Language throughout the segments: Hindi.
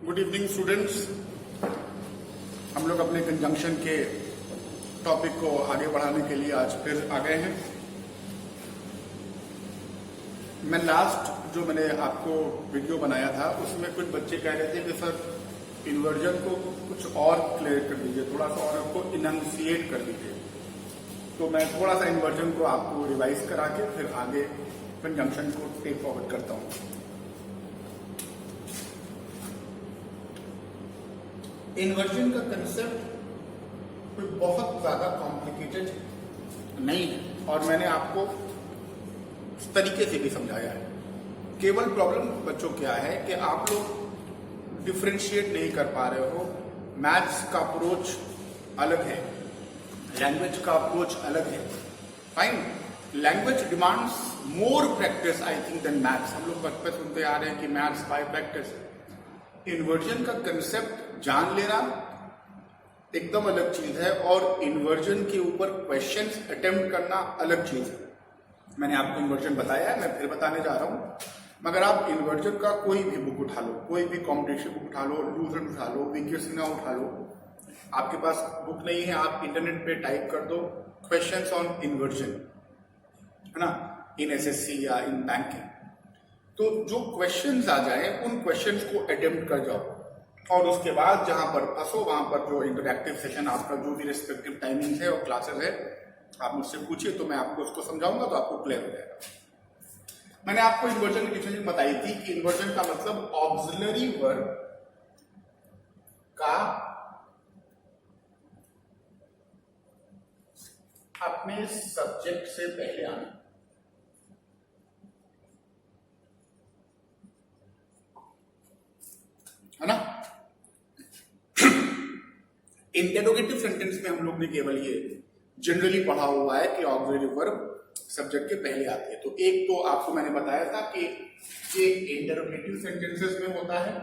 Good evening students. हम लोग अपने कंजंक्शन के टॉपिक को आगे बढ़ाने के लिए आज फिर आ गए हैं। मैं लास्ट जो मैंने आपको वीडियो बनाया था उसमें कुछ बच्चे कह रहे थे कि सर इन्वर्जन को कुछ और क्लियर कर दीजिए, थोड़ा सा और आपको इनंसिएट कर दीजिए। तो मैं थोड़ा सा इन्वर्जन को आपको रिवाइज करा के फिर आगे कंजंक्शन को टेक फॉरवर्ड करता हूँ। इन्वर्जन का कंसेप्ट कोई बहुत ज्यादा कॉम्प्लिकेटेड नहीं है और मैंने आपको इस तरीके से भी समझाया है। केवल प्रॉब्लम बच्चों क्या है कि आप लोग डिफरेंशिएट नहीं कर पा रहे हो। मैथ्स का अप्रोच अलग है, लैंग्वेज का अप्रोच अलग है। Fine, language demands more practice I think then maths. हम लोग बचपन सुनते आ रहे हैं कि मैथ्स बाय प्रैक्टिस। इन्वर्जन का कंसेप्ट जान लेना एकदम अलग चीज है और इन्वर्जन के ऊपर क्वेश्चंस अटेम्प्ट करना अलग चीज है। मैंने आपको इन्वर्जन बताया है, मैं फिर बताने जा रहा हूं। मगर आप इन्वर्जन का कोई भी बुक उठा लो, कोई भी कॉम्पिटिशन बुक उठा लो, लूजन उठा लो, वीके सिन्हा उठा लो, आपके पास बुक नहीं है, आप इंटरनेट पे टाइप कर दो क्वेश्चंस ऑन इन्वर्जन, है ना, इन एसएससी या इन बैंकिंग। तो जो क्वेश्चंस आ जाए उन क्वेश्चंस को अटेम्प्ट कर जाओ और उसके बाद जहां पर फंसो वहां पर जो इंटरैक्टिव सेशन आपका जो भी रिस्पेक्टिव टाइमिंग है और क्लासेस है आप मुझसे पूछिए तो मैं आपको उसको समझाऊंगा तो आपको क्लियर हो जाएगा। मैंने आपको इन्वर्जन की डिफिनेशन बताई थी कि इन्वर्जन का मतलब ऑक्सिलरी वर्ब का अपने सब्जेक्ट से पहले आना। है ना। इंटरोगेटिव सेंटेंस में हम लोग ने केवल ये जनरली पढ़ा हुआ है कि ऑक्सिलरी वर्ब सब्जेक्ट के पहले आती है। तो एक तो आपको मैंने बताया था कि ये इंटरोगेटिव सेंटेंसेस में होता है।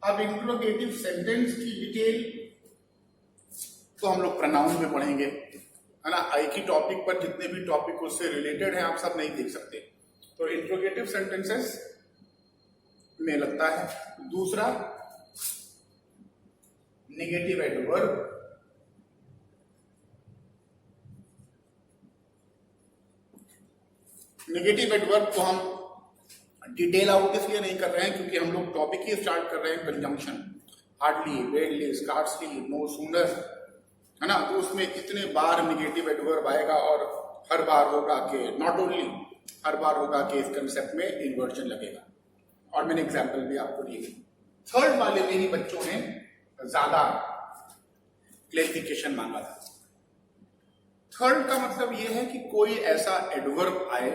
अब इंटरोगेटिव सेंटेंस की डिटेल तो हम लोग प्रोनाउन में पढ़ेंगे, है ना। एक ही टॉपिक पर जितने भी टॉपिक उससे रिलेटेड है आप सब नहीं देख सकते। तो इंटरोगेटिव सेंटेंसेस में लगता है। दूसरा नेगेटिव एडवर्ब, नेगेटिव एडवर्ब को हम डिटेल आउट इसलिए नहीं कर रहे हैं क्योंकि हम लोग टॉपिक ही स्टार्ट कर रहे हैं conjunction. Hardly, rarely, scarcely, no sooner, है ना। तो उसमें कितने बार नेगेटिव एडवर्ब आएगा और हर बार होगा कि नॉट ओनली हर बार होगा कि इस कंसेप्ट में इन्वर्जन लगेगा। और मैंने एग्जाम्पल भी आपको दिए। थर्ड वाले में ही बच्चों ने ज्यादा क्लैरिफिकेशन मांगा था। थर्ड का मतलब यह है कि कोई ऐसा एडवर्ब आए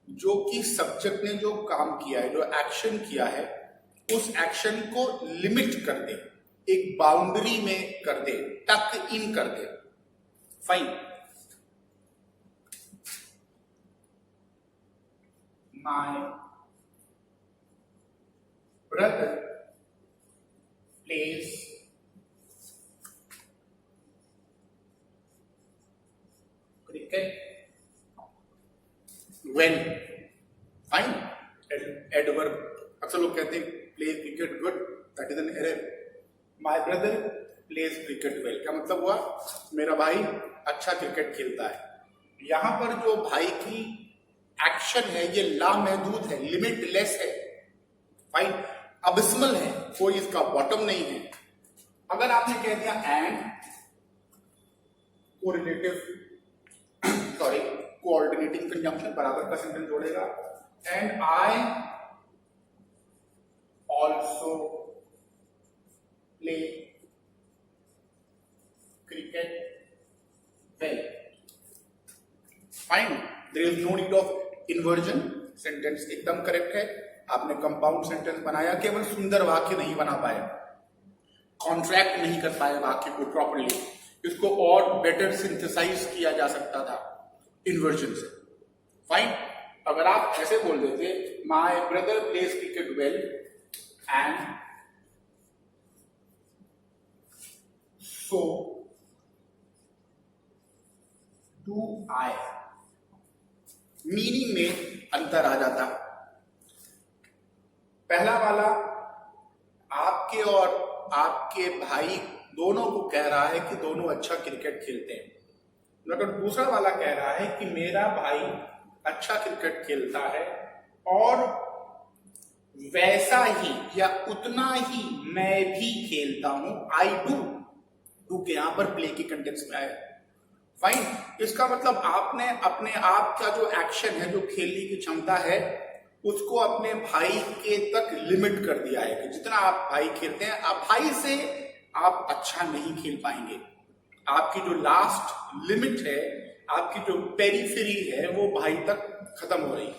जो कि सब्जेक्ट ने जो काम किया है, जो एक्शन किया है, उस एक्शन को लिमिट कर दे, एक बाउंड्री में कर दे, टक इन कर दे। Fine, my brother plays cricket well. Fine. Adverb. अक्सर लोग कहते हैं plays cricket good. That is an error. My brother plays cricket well. क्या मतलब हुआ? मेरा भाई अच्छा क्रिकेट खेलता है। यहां पर जो भाई की एक्शन है ये लामहदूद है, लिमिटलेस है। फाइन, अबिस्मल है, कोई इसका बॉटम नहीं है। अगर आपने कह दिया and correlative sorry coordinating conjunction बराबर का सेंटेंस जोड़ेगा, and I also play cricket well. Fine, there is no need of inversion. Sentence एकदम करेक्ट है। आपने कंपाउंड सेंटेंस बनाया, केवल सुंदर वाक्य नहीं बना पाए, कॉन्ट्रैक्ट नहीं कर पाए वाक्य को प्रॉपर्ली। इसको और बेटर सिंथेसाइज किया जा सकता था इन्वर्जन से। फाइन, अगर आप ऐसे बोल देते my brother pledge cricket well and so do I, meaning में अंतर आ जाता। पहला वाला आपके और आपके भाई दोनों को कह रहा है कि दोनों अच्छा क्रिकेट खेलते हैं, मगर दूसरा वाला कह रहा है कि मेरा भाई अच्छा क्रिकेट खेलता है और वैसा ही या उतना ही मैं भी खेलता हूं, आई डू के यहां पर प्ले की कंटेक्स्ट में आया। फाइन, इसका मतलब आपने अपने आप का जो एक्शन है, जो खेलने की क्षमता है, उसको अपने भाई के तक लिमिट कर दिया है कि जितना आप भाई खेलते हैं, आप भाई से आप अच्छा नहीं खेल पाएंगे। आपकी जो लास्ट लिमिट है, आपकी जो पेरीफेरी है, वो भाई तक खत्म हो रही है।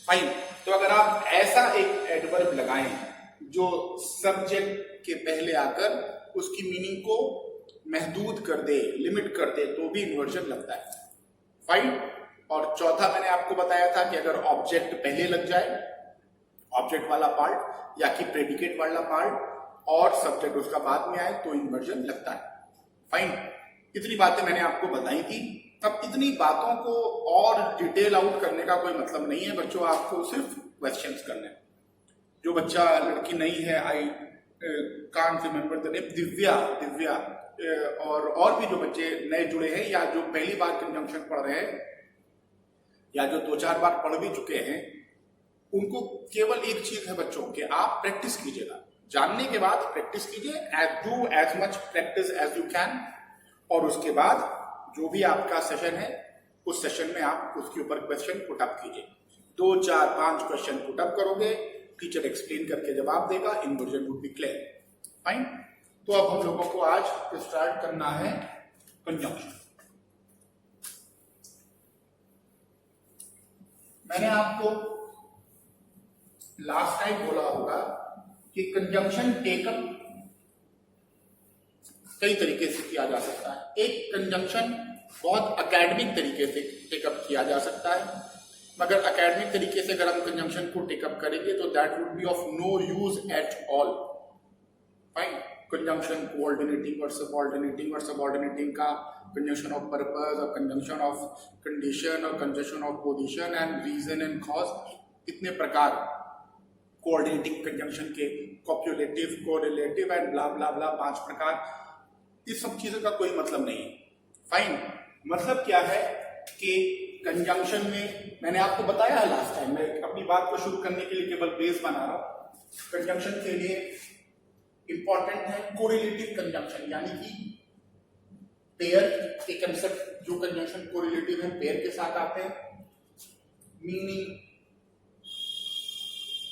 फाइन, तो अगर आप ऐसा एक एडवर्ब लगाएं जो सब्जेक्ट के पहले आकर उसकी मीनिंग को महदूद कर दे, लिमिट कर दे, तो भी इन्वर्जन लगता है। फाइन, और चौथा मैंने आपको बताया था कि अगर ऑब्जेक्ट पहले लग जाए, ऑब्जेक्ट वाला पार्ट या कि प्रेडिकेट वाला पार्ट, और सब्जेक्ट उसका बाद में आए, तो इन्वर्जन लगता है। फाइन, इतनी बातें मैंने आपको बताई थी। अब इतनी बातों को और डिटेल आउट करने का कोई मतलब नहीं है बच्चों, आपको सिर्फ क्वेश्चंस करने हैं। जो बच्चा, लड़की नहीं है, I can't remember the name, Divya और भी जो बच्चे नए जुड़े हैं या जो पहली बार कंजंक्शन पढ़ रहे हैं या जो 2-4 बार पढ़ भी चुके हैं, उनको केवल एक चीज है बच्चों कि आप प्रैक्टिस कीजिएगा। जानने के बाद प्रैक्टिस कीजिए, do as much practice as you can, और उसके बाद जो भी आपका सेशन है, उस सेशन में आप उसके ऊपर क्वेश्चन पुटअप कीजिए। 2, 4, 5 क्वेश्चन पुटअप करोगे, टीचर एक्सप्लेन करके जवाब देगा, inversion would be clear. Fine, तो अब हम लोगों को आज स्टार्ट करना है कंजंक्शन। मैंने आपको लास्ट टाइम बोला होगा कि कंजंक्शन टेकअप कई तरीके से किया जा सकता है। एक कंजंक्शन बहुत एकेडमिक तरीके से टेकअप किया जा सकता है, मगर एकेडमिक तरीके से अगर हम कंजंक्शन को टेकअप करेंगे तो that would be of no use at all. Fine, conjunction coordinating और सबऑर्डिनेटिंग का, कंजंक्शन ऑफ पर्पस और कंजंक्शन ऑफ कंडीशन और conjunction of position and reason and cause, इतने प्रकार कोऑर्डिनेटिंग कंजंक्शन के, कॉप्युलेटिव, कोरिलेटिव एंड ब्ला ब्ला ब्ला, 5 प्रकार। इस सब चीजों का कोई मतलब नहीं है। फाइन, मतलब क्या है कि कंजंक्शन में मैंने आपको बताया है लास्ट टाइम, मैं अपनी बात को शुरू करने के लिए केवल बेस बना रहा हूं। कंजंक्शन के लिए इंपॉर्टेंट है कोरिलेटिव कंजंक्शन, यानी कि पेयर के कंसेप्ट, जो कंजंक्शन कोरिलेटिव है, पेयर के साथ आते हैं। मीनिंग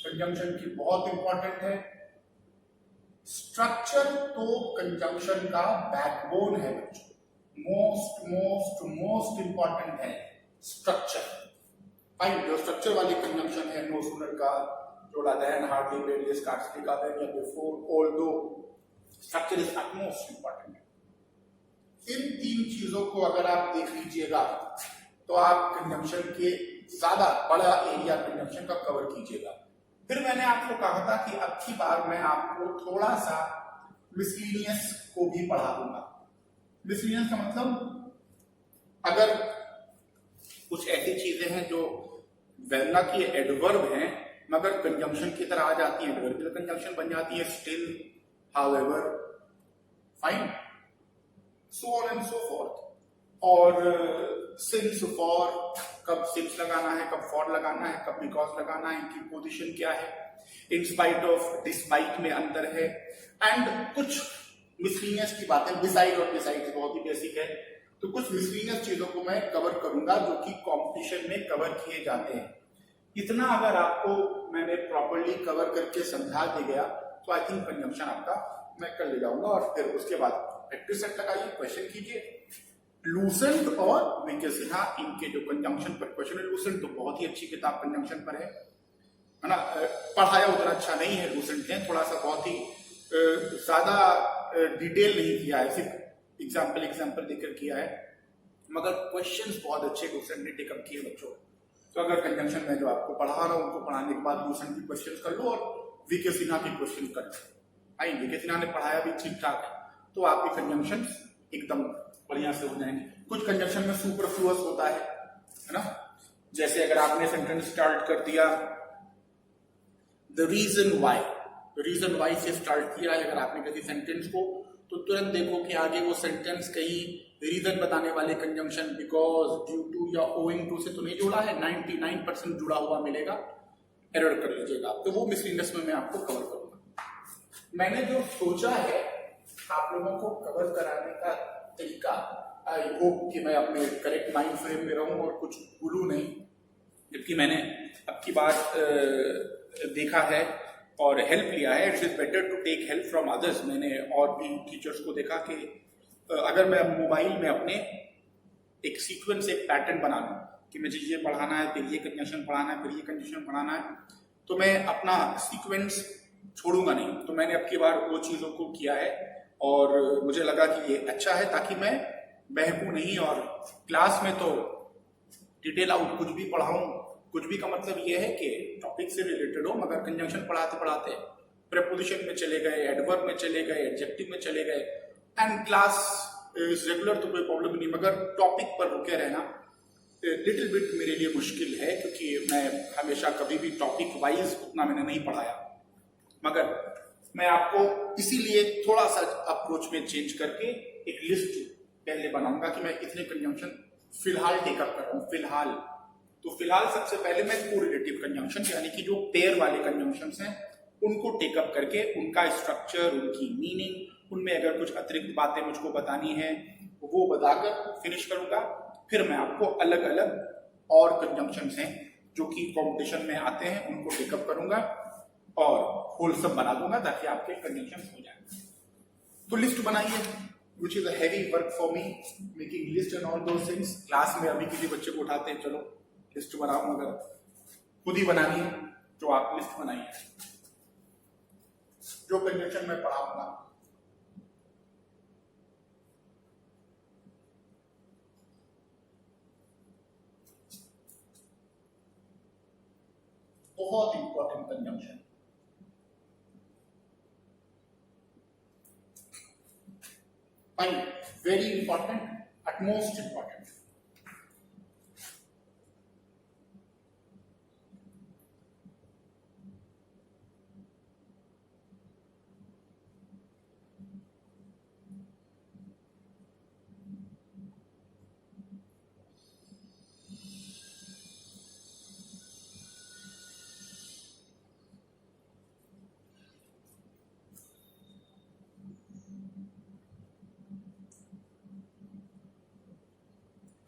कंजंक्शन की बहुत इंपॉर्टेंट है। स्ट्रक्चर तो कंजंक्शन का बैकबोन है बच्चों, मोस्ट इंपॉर्टेंट है स्ट्रक्चर। फाइन, जो स्ट्रक्चर वाली कंजंक्शन है, नो सूनर का, जोड़ा देन, हार्डली, बेरली, स्कार्सली का देन, या before, although, structure is most important. इन 3 चीजों को अगर आप देख लीजिएगा तो आप कंजंक्शन के ज्यादा बड़ा एरिया कंजंक्शन का कवर कीजिएगा। फिर मैंने आपको कहा था कि अब की बार मैं आपको थोड़ा सा मिसलिनियस को भी पढ़ा दूंगा। मिसलिनियस का मतलब, अगर कुछ ऐसी चीजें हैं जो वैल्ना की एडवर्ब हैं मगर कंजंक्शन की तरह आ जाती है, एडवर्ब की तरह कंजंक्शन बन जाती है, still, however, fine, so on and so fourth. और सिंस, फॉर, कब सिंस लगाना है, कब फॉर लगाना है, कब बिकॉज लगाना है, इनकी पोजीशन क्या है, इन स्पाइट ऑफ, डिस्पाइट में अंतर है, एंड कुछ मिसलिनियस की बातें, डिसाइड और डिसाइड बहुत ही बेसिक है। तो कुछ मिसलिनियस चीजों को मैं कवर करूंगा जो कि कंपटीशन में कवर किए जाते हैं। इतना अगर आपको मैंने प्रॉपर्ली कवर करके समझा दे गया तो आई थिंक कंजंक्शन आपका मैं कर ले जाऊंगा, और फिर उसके बाद प्रैक्टिस सेट लगाइए, क्वेश्चन कीजिए। लूसेंट और वीके सिन्हा, इनके जो कंजंक्शन पर क्वेश्चन है, लूसेंट तो बहुत ही अच्छी किताब कंजंक्शन पर है ना, पढ़ाया उतना अच्छा नहीं है लूसेंट ने, थोड़ा सा बहुत ही ज्यादा डिटेल नहीं किया है, सिर्फ एग्जाम्पल देकर किया है, मगर क्वेश्चंस बहुत अच्छे लूसेंट ने टेकअप किए बच्चों। तो अगर कंजंक्शन में जो आपको पढ़ा रहा हूं, उनको पढ़ाने के बाद लूसेंट की क्वेश्चन कर लो और वीके सिन्हा की क्वेश्चन कर लो। आई, वीके सिन्हा ने पढ़ाया भी ठीक ठाक है, तो आपके कंजंक्शन एकदम बढ़िया से हो जाएंगे। कुछ कंजंक्शन में सुपरफ्लुअस होता है ना, जैसे अगर आपने सेंटेंस स्टार्ट कर दिया the reason why, reason wise से स्टार्ट किया है अगर आपने किसी सेंटेंस को, तो तुरंत देखो कि आगे वो सेंटेंस कहीं रीजन बताने वाले कंजंक्शन बिकॉज, ड्यू टू या ओइंग टू से तो नहीं जुड़ा है, 99% जुड़ा हुआ मिलेगा, एरर कर लीजिएगा। तो वो मिसलिनियस में मैं आपको कवर करूंगा। मैंने जो सोचा है आप लोगों को कवर कराने का तरीका, आई होप कि मैं अपने करेक्ट माइंड फ्रेम में रहूं और कुछ भूलूं नहीं, जबकि मैंने अब की बात देखा है और हेल्प लिया है। It's is better to take help from others. मैंने और भी टीचर्स को देखा कि अगर मैं मोबाइल में अपने एक सीक्वेंस, एक पैटर्न बना लूं कि मुझे ये पढ़ाना है, फिर ये कंजंक्शन पढ़ाना है, फिर ये कंजंक्शन पढ़ाना है, तो मैं अपना सीक्वेंस छोड़ूंगा नहीं। तो मैंने अब की बार वो चीज़ों को किया है और मुझे लगा कि ये अच्छा है, ताकि मैं बहकूं नहीं। और क्लास में तो डिटेल आउट कुछ भी पढ़ाऊं, कुछ भी का मतलब ये है कि टॉपिक से रिलेटेड हो, मगर कंजंक्शन पढ़ाते पढ़ाते प्रेपोजिशन में चले गए, एडवर्ब में चले गए, एडजेक्टिव में चले गए, एंड क्लास इज रेगुलर तो कोई प्रॉब्लम नहीं, मगर टॉपिक पर रुके रहना लिटिल बिट मेरे लिए मुश्किल है, क्योंकि मैं हमेशा कभी भी टॉपिक वाइज उतना मैंने नहीं पढ़ाया। मगर मैं आपको इसीलिए थोड़ा सा अप्रोच में चेंज करके एक लिस्ट पहले बनाऊंगा कि मैं इतने कंजंक्शन फिलहाल टेकअप कर रहा हूँ। फिलहाल तो फिलहाल सबसे पहले मैं कोरिलेटिव कंजंक्शन, यानी कि जो पेयर वाले कंजंक्शंस हैं उनको टेकअप करके उनका स्ट्रक्चर, उनकी मीनिंग, उनमें अगर कुछ अतिरिक्त बातें मुझको बतानी है वो बताकर फिनिश करूंगा। फिर मैं आपको अलग अलग और कंजंक्शंस हैं जो कि कॉम्पिटिशन में आते हैं उनको टेकअप करूंगा और होलसम बना दूंगा ताकि आपके कंजंक्शंस हो जाए। तो लिस्ट बनाइए, which is a heavy work for me, making list and all those things। Class में अभी किसी बच्चे को उठाते हैं, चलो लिस्ट बनाओ, मगर खुद ही बनानी है। तो आप लिस्ट बनाइए जो कंजंक्शन में पढ़ाऊंगा। बहुत important conjunction, very important, utmost important।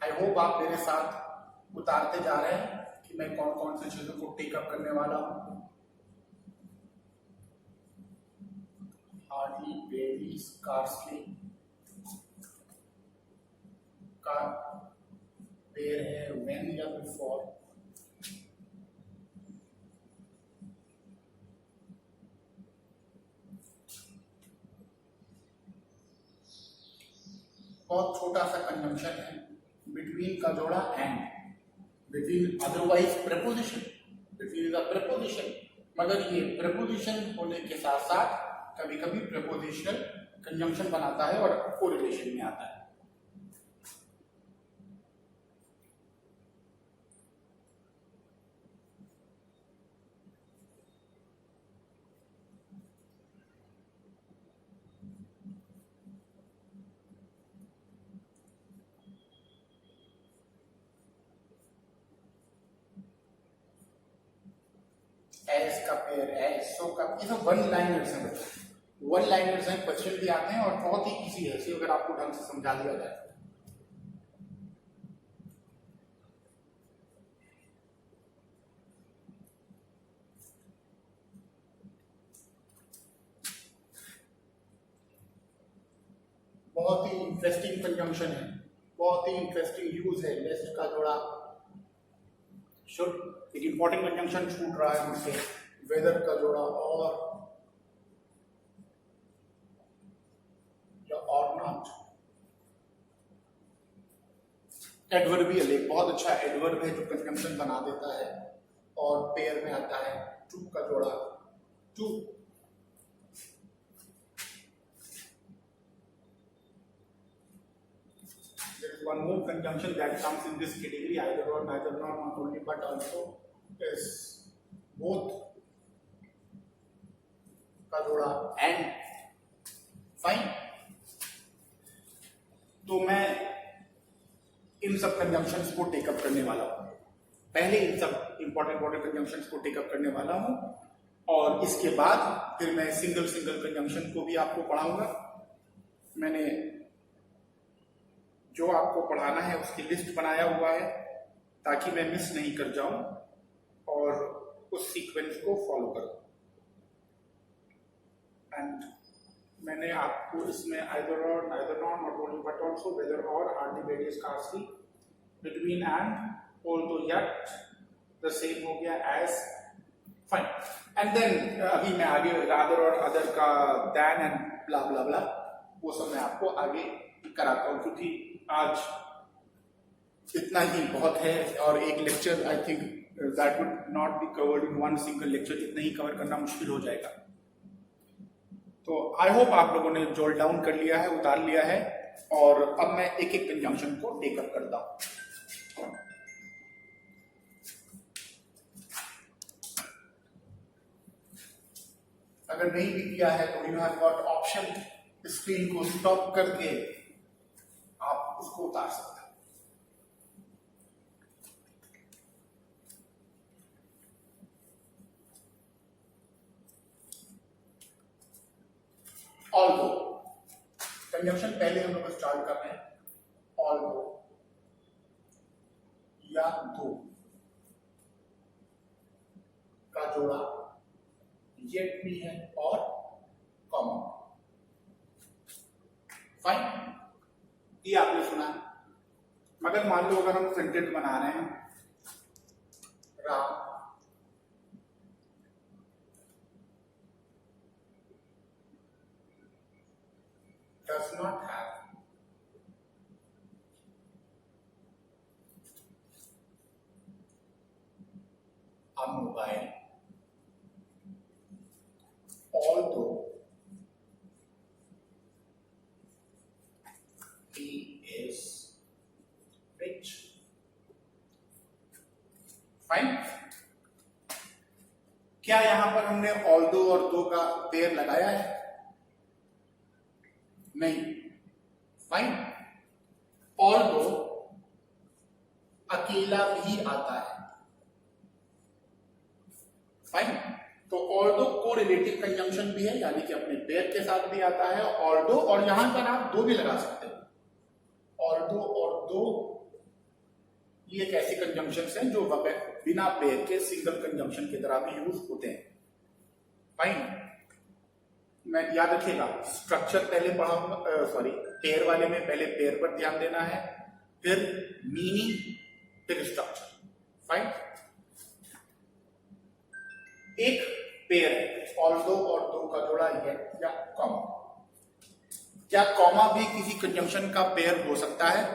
I hope आप मेरे साथ उतारते जा रहे हैं कि मैं कौन कौन सी चीजों को टेकअप करने वाला हूं। हार्डली, बेली, स्कार्सली का पेयर है व्हेन या बिफोर। बहुत छोटा सा कंजंक्शन है, बिटवीन का जोड़ा and, between otherwise preposition, between the preposition, मगर ये प्रेपोजिशन होने के साथ साथ कभी कभी प्रेपोजिशनल कंजंक्शन बनाता है और कोरिलेशन में आता है। एस का पेयर, एस, सो का, ये सब वन लाइनर्स हैं बच्चे, वन लाइनर्स हैं, क्वेश्चन भी आते हैं और बहुत ही इजी है अगर आपको ढंग से समझा दिया जाए। बहुत ही इंटरेस्टिंग कंजंक्शन है, बहुत ही इंटरेस्टिंग यूज है लेस्ट का जोड़ा। शुड, एक इंपॉर्टेंट कंजंक्शन छूट रहा है मुझसे, वेदर का जोड़ा और नॉट। एडवर्बियल एक बहुत अच्छा एडवर्ब है जो कंजंक्शन बना देता है और पेयर में आता है टू का जोड़ा, to. There is one more conjunction that comes in this category, either or, neither nor, not only but also, is both, का जोड़ा एंड। फाइन। तो मैं इन सब कंजंक्शंस को टेकअप करने वाला हूं। पहले इन सब इंपॉर्टेंट कंजंक्शंस को टेकअप करने वाला हूं और इसके बाद फिर मैं सिंगल कंजंक्शन को भी आपको पढ़ाऊंगा। मैंने जो आपको पढ़ाना है उसकी लिस्ट बनाया हुआ है ताकि मैं मिस नहीं कर जाऊं और उस सीक्वेंस को फॉलो करूं। एंड मैंने आपको इसमें either or, neither nor, not only but also, whether or are the various scarcely, between and, although yet, the same हो गया as, fine. And then अभी मैं आगे rather or other का than and blah blah blah वो सब मैं आपको आगे कराता हूँ क्योंकि आज इतना ही बहुत है और एक lecture I think that would not be covered in one single lecture, इतना ही कवर करना मुश्किल हो जाएगा। तो आई होप आप लोगों ने जोल डाउन कर लिया है, उतार लिया है और अब मैं एक एक कंजंक्शन को टेकअप करता हूं। अगर नहीं भी किया है तो you have got option, screen को स्टॉप करके आप उसको उतार सकते हैं। ऑल्दो कंजंक्शन पहले हम लोग स्टार्ट कर रहे हैं। ऑल्दो या दो का जोड़ा येट भी है और कॉमा। फाइन, ये आपने सुना। मगर मान लो अगर हम सेंटेंस बना रहे हैं, Ram does not have a mobile, although he is rich. Fine. क्या यहां पर हमने although और दो का पेयर लगाया है? नहीं। फाइन। ऑल्दो अकेला भी आता है। फाइन। तो ऑल्दो को रिलेटिव कंजंक्शन भी है, यानी कि अपने पेयर के साथ भी आता है ऑल्दो, और यहां पर आप दो भी लगा सकते हैं। ऑल्दो और दो ये एक ऐसी कंजंक्शन है जो बिना पेयर के सिंगल कंजंक्शन की तरह भी यूज होते हैं। फाइन। मैं याद रखिएगा, स्ट्रक्चर पहले पढ़ाऊंगा, पेयर वाले में पहले पेयर पर ध्यान देना है, फिर मीनिंग, फिर स्ट्रक्चर। फाइन। एक पेयर है ऑल्दो और दो का जोड़ा येट या कॉमा। क्या कॉमा भी किसी कंजंक्शन का पेयर हो सकता है?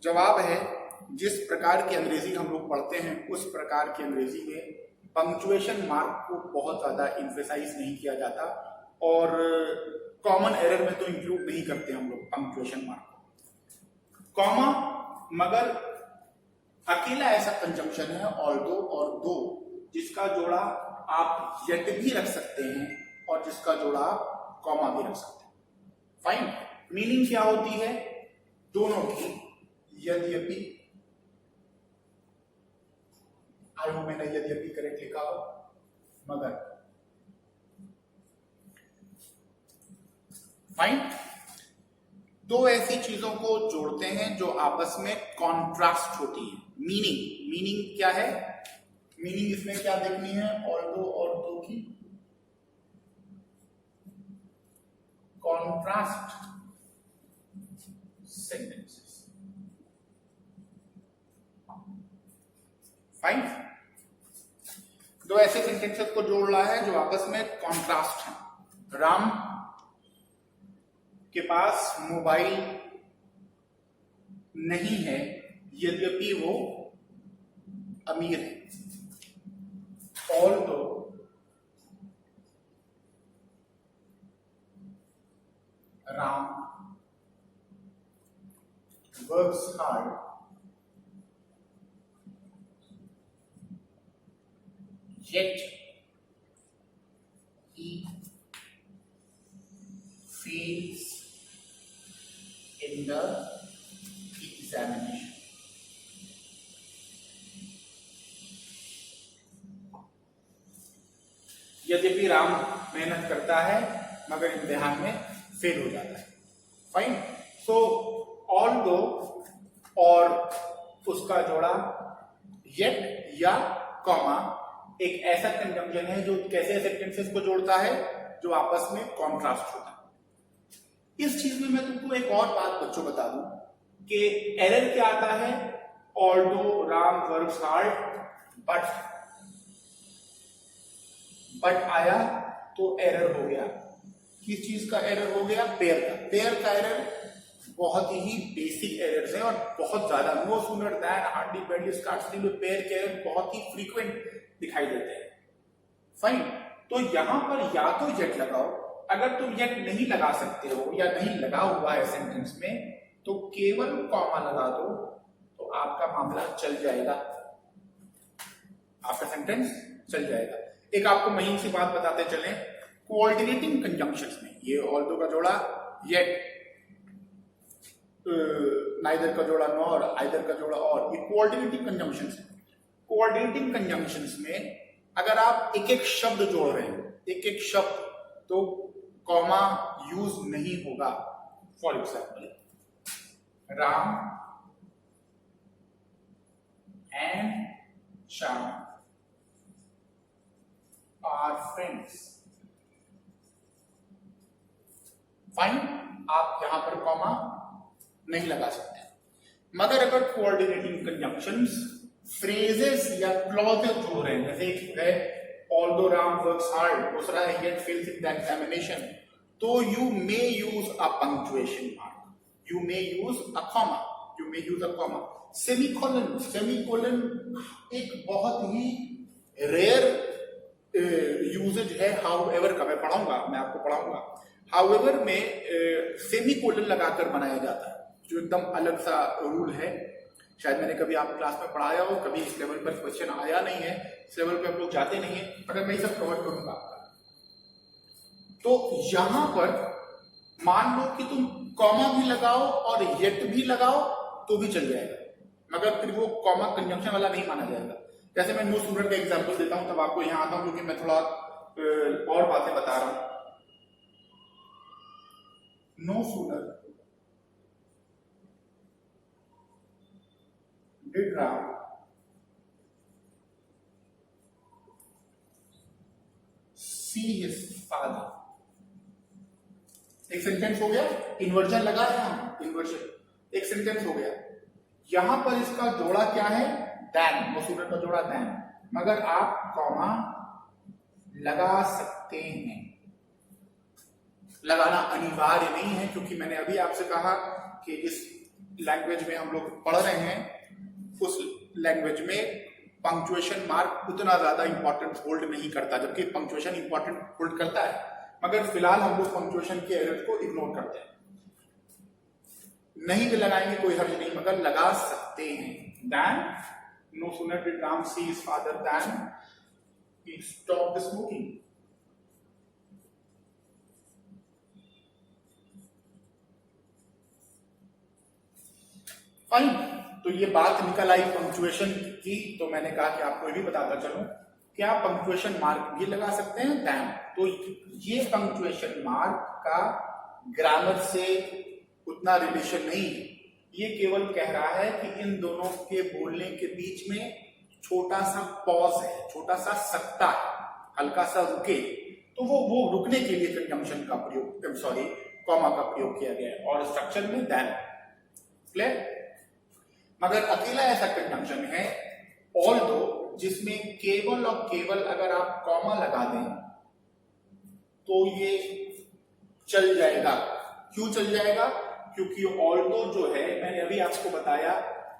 जवाब है, जिस प्रकार की अंग्रेजी हम लोग पढ़ते हैं उस प्रकार की अंग्रेजी में पंक्चुएशन मार्क को बहुत ज्यादा इम्फेसाइज नहीं किया जाता और कॉमन एरर में तो इंक्लूड नहीं करते हम लोग पंक्चुएशन मार्क को। कॉमा मगर अकेला ऐसा कंजंक्शन है ऑल्दो और दो जिसका जोड़ा आप येट भी रख सकते हैं और जिसका जोड़ा आप कॉमा भी रख सकते हैं। फाइन। मीनिंग क्या होती है दोनों की? यद्यपि, आई होप मैंने यद्यपि करेक्ट लिखा हो, मगर। फाइन। दो ऐसी चीजों को जोड़ते हैं जो आपस में कॉन्ट्रास्ट होती है। मीनिंग क्या है? मीनिंग इसमें क्या देखनी है? ऑल्दो और दो की कॉन्ट्रास्ट सेंटेंसेस। फाइन। दो ऐसे सेंटेंसेस को जोड़ रहा है जो आपस में कॉन्ट्रास्ट है। राम के पास मोबाइल नहीं है यद्यपि वो अमीर है। Although Ram works hard yet he यद्यपि राम मेहनत करता है मगर इम्तिहान में फेल हो जाता है। फाइन। सो ऑल्दो और उसका जोड़ा येट या कॉमा एक ऐसा कंजंक्शन है जो कैसे सेंटेंसेस को जोड़ता है जो आपस में कॉन्ट्रास्ट होता है। इस चीज में मैं तुमको एक और बात बच्चों बता दूं कि एरर क्या आता है, although Ram works hard but आया तो एरर हो गया। किस चीज का एरर हो गया? पेयर का। पेयर का एरर बहुत ही बेसिक एरर्स हैं और बहुत ज्यादा, no sooner that hardly badly scarcely में पेयर के एरर बहुत ही फ्रीक्वेंट दिखाई देते हैं। फाइन। तो यहां पर या तो येट लगाओ, अगर तुम येट नहीं लगा सकते हो या नहीं लगा हुआ है सेंटेंस में तो केवल कॉमा लगा दो तो आपका मामला चल जाएगा, आपका सेंटेंस चल जाएगा। एक आपको महीन सी बात बताते चलें, कोऑर्डिनेटिंग कंजंक्शंस में ये ऑल्दो का जोड़ा येट, नाइदर का जोड़ा नॉर, आइदर का जोड़ा और, ये कोऑर्डिनेटिंग कंजंक्शंस है। कोऑर्डिनेटिंग कंजंक्शंस में अगर आप एक एक शब्द जोड़ रहे हैं, एक एक शब्द, तो कॉमा यूज नहीं होगा। For example Ram and Shyam are friends. Fine. आप यहां पर कॉमा नहीं लगा सकते। मगर अगर कोऑर्डिनेटिंग कंजंक्शंस फ्रेजेस या क्लॉजेस जोड़ रहे हैं, जैसे एक है ऑल्दो राम वर्क्स हार्ड, दूसरा है yet fails in the examination, तो you may use a punctuation mark, you may use a comma, you may use a comma. Semicolon, semicolon एक बहुत ही रेयर यूजेज है। हाउएवर का मैं पढ़ाऊंगा, मैं आपको पढ़ाऊंगा। हाउएवर में सेमीकोलन लगाकर बनाया जाता है, जो एकदम अलग सा रूल है। शायद मैंने कभी आप क्लास में पढ़ाया हो, कभी इस लेवल पर क्वेश्चन आया नहीं है, इस लेवल पे आप लोग जाते नहीं है, मगर मैं सब कवर करूंगा आपका। तो यहां पर मान लो कि तुम कॉमा भी लगाओ और येट भी लगाओ तो भी चल जाएगा, मगर फिर वो कॉमा कंजंक्शन वाला नहीं माना जाएगा। जैसे मैं नो सूनर का एग्जाम्पल देता हूं, तब आपको यहां आता हूं क्योंकि मैं थोड़ा और बातें बता रहा हूं। No sooner did Ram see his father। एक सेंटेंस हो गया, इन्वर्जन लगा है हम, इन्वर्जन एक सेंटेंस हो गया। यहां पर इसका जोड़ा क्या है? दैन, मसूरत का जोड़ा दैन, मगर आप कॉमा लगा सकते हैं। लगाना अनिवार्य नहीं है, क्योंकि मैंने अभी आपसे कहा कि इस लैंग्वेज में हम लोग पढ़ रहे हैं, उस लैंग्वेज में पंक्चुएशन मार्क उतना ज्यादा इंपॉर्टेंट होल्ड नहीं करता, जबकि पंक्चुएशन इंपॉर्टेंट होल्ड करता है, मगर फिलहाल हम लोग पंक्चुएशन के एरर को इग्नोर करते हैं। नहीं भी लगाएंगे कोई हर्ज नहीं, मगर लगा सकते हैं। Than, no sooner did Ram see his father than he stopped smoking. Fine. तो ये बात निकल आई पंक्चुएशन की, तो मैंने कहा कि आपको ये भी बताता चलूं कि आप पंक्चुएशन मार्क भी लगा सकते हैं दैन। तो ये पंक्चुएशन मार्क का ग्रामर से उतना रिलेशन नहीं है, ये केवल कह रहा है कि इन दोनों के बोलने के बीच में छोटा सा पॉज है, छोटा सा सकता है, हल्का सा रुके, तो वो रुकने के लिए कंजंक्शन का प्रयोग, सॉरी कॉमा का प्रयोग किया गया है, और स्ट्रक्चर में दैन। क्लियर? मगर अकेला ऐसा कंजंक्शन है ऑल्दो जिसमें केवल और केवल अगर आप कॉमा लगा दें तो ये चल जाएगा। क्यों चल जाएगा? क्योंकि ऑल्दो जो है, मैंने अभी आपको बताया,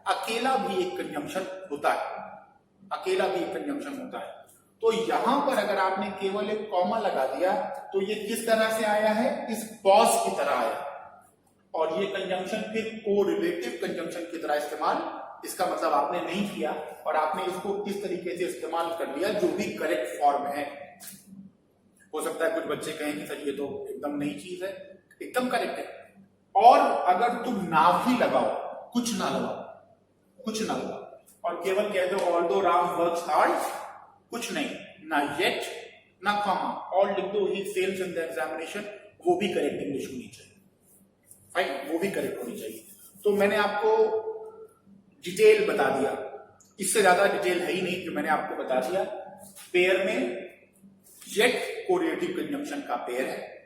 अकेला भी एक कंजंक्शन होता है, अकेला भी एक कंजंक्शन होता है। तो यहां पर अगर आपने केवल एक कॉमा लगा दिया तो ये किस तरह से आया है? इस पॉज की तरह आया, और ये कंजंक्शन फिर कोरिलेटिव कंजंक्शन की तरह इस्तेमाल, इसका मतलब आपने नहीं किया और आपने इसको इस तरीके से इस्तेमाल कर लिया जो भी करेक्ट फॉर्म है। हो सकता है कुछ बच्चे कहें कि सर ये तो एकदम नई चीज है, एकदम करेक्ट है। और अगर तुम ना भी लगाओ, कुछ ना लगाओ, कुछ ना लगाओ और केवल कह दो ऑल्दो राम वर्क्स हार्ड, कुछ नहीं, ना येट ना कॉमा, ऑल लिख दो, he fails in the examination, वो भी करेक्ट इंग्लिश होनी चाहिए। फाइन, वो भी करेक्ट होनी चाहिए। तो मैंने आपको डिटेल बता दिया, इससे ज्यादा डिटेल है ही नहीं कि मैंने आपको बता दिया। पेयर में येट कोरिलेटिव कंजंक्शन का पेयर है।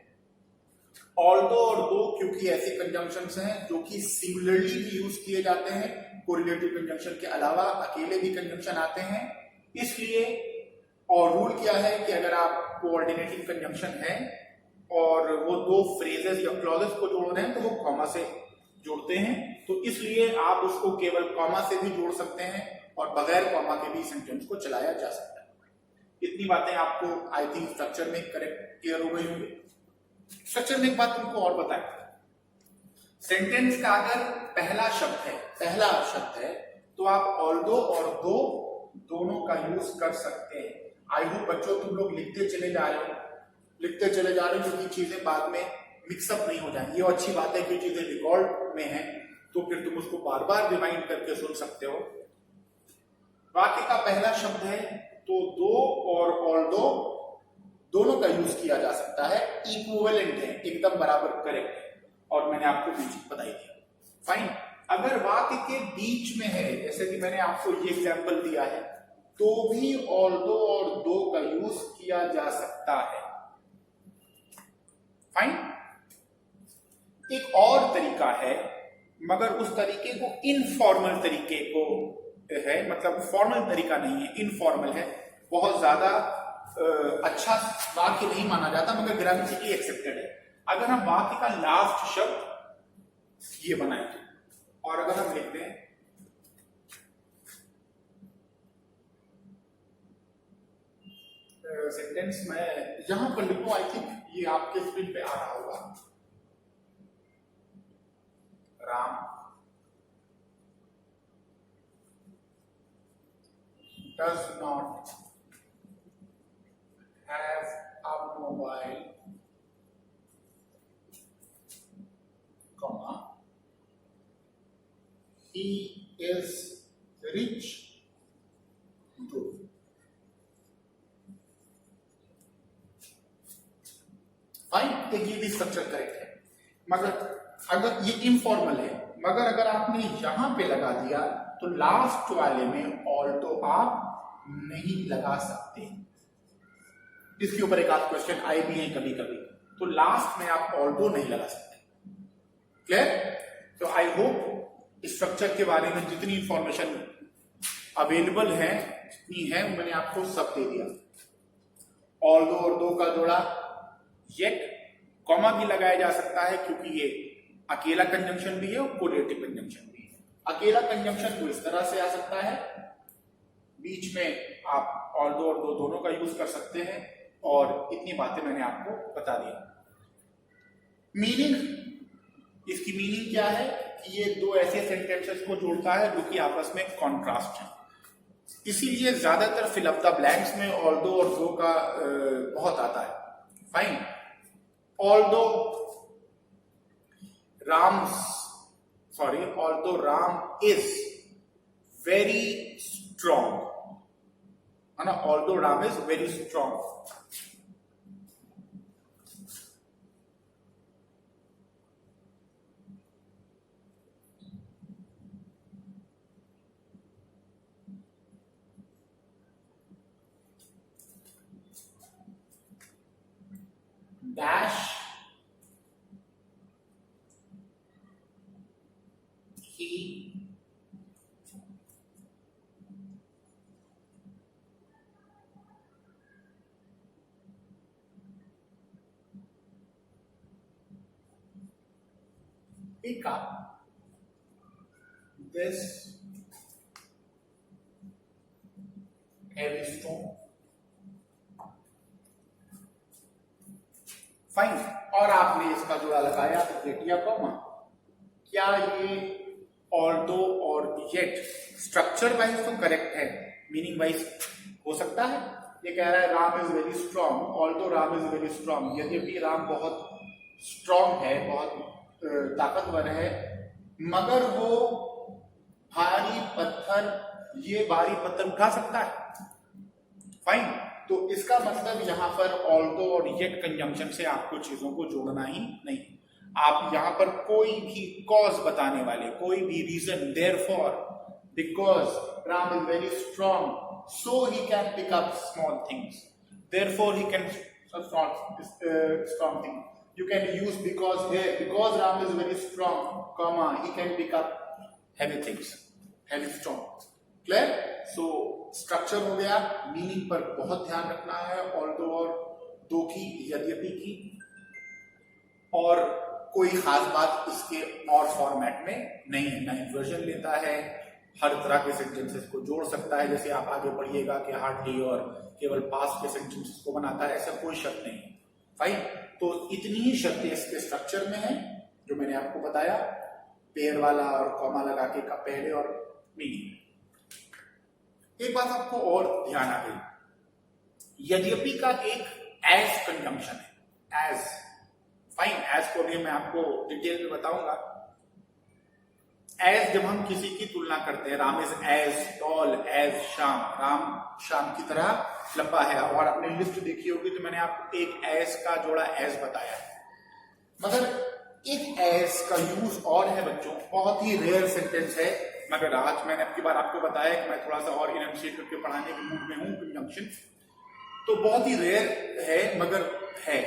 ऑल्दो और दो क्योंकि ऐसे कंजंक्शंस हैं जो कि सिंगुलरली भी यूज किए जाते हैं, कोरिलेटिव कंजंक्शन के अलावा अकेले भी कंजंक्शन आते हैं, इसलिए और रूल क्या है कि अगर आप कोऑर्डिनेटिंग कंजंक्शन है और वो दो फ्रेजेस या क्लॉजेस को जोड़ रहे हैं तो वो कॉमा से जोड़ते हैं, तो इसलिए आप उसको केवल कॉमा से भी जोड़ सकते हैं और बगैर कॉमा के भी सेंटेंस को चलाया जा सकता है। इतनी बातें आपको आई थिंक स्ट्रक्चर में करेक्ट क्लियर हो गई होंगी। स्ट्रक्चर में एक बात तुमको और बताएं, सेंटेंस का अगर पहला शब्द है तो आप ऑल्दो और दो दोनों का यूज कर सकते हैं। आई होप बच्चों तुम लोग लिखते चले जा रहे हो क्योंकि चीजें बाद में मिक्सअप नहीं हो जाए। ये अच्छी बात है कि चीजें रिकॉर्ड में है तो फिर तुम उसको बार बार रिमाइंड करके सुन सकते हो। वाक्य का पहला शब्द है तो दो और ऑल्दो दोनों का यूज किया जा सकता है, इक्विवेलेंट है, एकदम बराबर करेक्ट है, और मैंने आपको बीच बता दिया। फाइन, अगर वाक्य के बीच में है, जैसे कि मैंने आपको ये एग्जांपल दिया है, तो भी ऑल्दो और दो का यूज किया जा सकता है। फाइन, एक और तरीका है मगर उस तरीके को इनफॉर्मल तरीके को है, मतलब फॉर्मल तरीका नहीं है, इनफॉर्मल है, बहुत ज्यादा अच्छा वाक्य नहीं माना जाता मगर ग्रामेटिकली एक्सेप्टेड है। अगर हम वाक्य का लास्ट शब्द ये बनाएंगे और अगर हम लिखते हैं सेंटेंस में यहां पर लिखो, आई थिंक ये आपके स्क्रीन पे आ रहा होगा, Ram does not have a mobile, comma, he is rich though. Fine, तो ये भी स्ट्रक्चर करेक्ट है, मगर अगर ये इनफॉर्मल है, मगर अगर आपने यहां पे लगा दिया तो लास्ट वाले में ऑल्दो आप नहीं लगा सकते। इसके ऊपर एक आध क्वेश्चन आए भी हैं कभी कभी, तो लास्ट में आप ऑल्दो नहीं लगा सकते। क्लियर? तो आई होप स्ट्रक्चर के बारे में जितनी इंफॉर्मेशन अवेलेबल है जितनी है मैंने आपको सब दे दिया। ऑल्दो और दो का जोड़ा, येट, कॉमा भी लगाया जा सकता है क्योंकि ये अकेला कंजंक्शन भी है और कोरिलेटिव कंजंक्शन भी है। अकेला कंजंक्शन को इस तरह से आ सकता है, बीच में आप ऑल्दो और दो दोनों का यूज कर सकते हैं, और इतनी बातें मैंने आपको बता दी। मीनिंग, इसकी मीनिंग क्या है कि ये दो ऐसे सेंटेंसेस को जोड़ता है जो कि आपस में कॉन्ट्रास्ट है, इसीलिए ज्यादातर फिल इन द ब्लैंक्स में ऑल्दो और दो का बहुत आता है। Fine, although Ram is very strong, है ना, although Ram is very strong. dash he pick up this heavy stone। Fine, और आपने इसका जोड़ा लगाया तो गेटिया कॉमा। क्या ये ऑल्दो और येट स्ट्रक्चर वाइज तो करेक्ट है, मीनिंग वाइज हो सकता है? ये कह रहा है Ram is very strong, although Ram is very strong, यद्यपि राम बहुत स्ट्रॉन्ग है, बहुत ताकतवर है, मगर वो भारी पत्थर, ये भारी पत्थर उठा सकता है। फाइन, तो इसका मतलब यहाँ पर ऑल्दो और येट कंजंक्शन से आपको चीजों को जोड़ना ही नहीं। आप यहाँ पर कोई भी कॉज बताने वाले, कोई भी reason, therefore, because Ram is very strong so he can pick up small things, therefore he can strong thing. You can use because here, because Ram is very strong, comma, he can pick up heavy things, heavy strong. Clear? So structure हो गया, मीनिंग पर बहुत ध्यान रखना है, ऑल्दो और दो की, यद्यपि की, और कोई खास बात इसके और फॉर्मेट में नहीं है, ना इन्वर्जन लेता है, हर तरह के सेंटेंसेस को जोड़ सकता है, जैसे आप आगे पढ़िएगा कि हार्डली और केवल पास्ट के सेंटेंसेस को बनाता है, ऐसा कोई शक नहीं है। फाइन, तो इतनी ही शक्ति इसके स्ट्रक्चर में है जो मैंने आपको बताया, पेयर वाला और कॉमा लगा के का पहले और मीनिंग। एक बात आपको और ध्यान आ गई, यद्यपि का एक एज कंजंक्शन है, एज। फाइन, एज को भी मैं आपको डिटेल में बताऊंगा। एज जब हम किसी की तुलना करते हैं, Ram is as tall as Shyam, Ram Shyam की तरह लंबा है, और आपने लिस्ट देखी होगी तो मैंने आपको एक एज का जोड़ा एज बताया, मगर एक एज का यूज और है बच्चों, बहुत ही रेयर सेंटेंस है, मगर आज मैंने अब की बार आपको बताया कि मैं थोड़ा सा और इनशिएट करके पढ़ाने के मूड में हूं, कंजंक्शन तो बहुत ही रेयर है मगर है।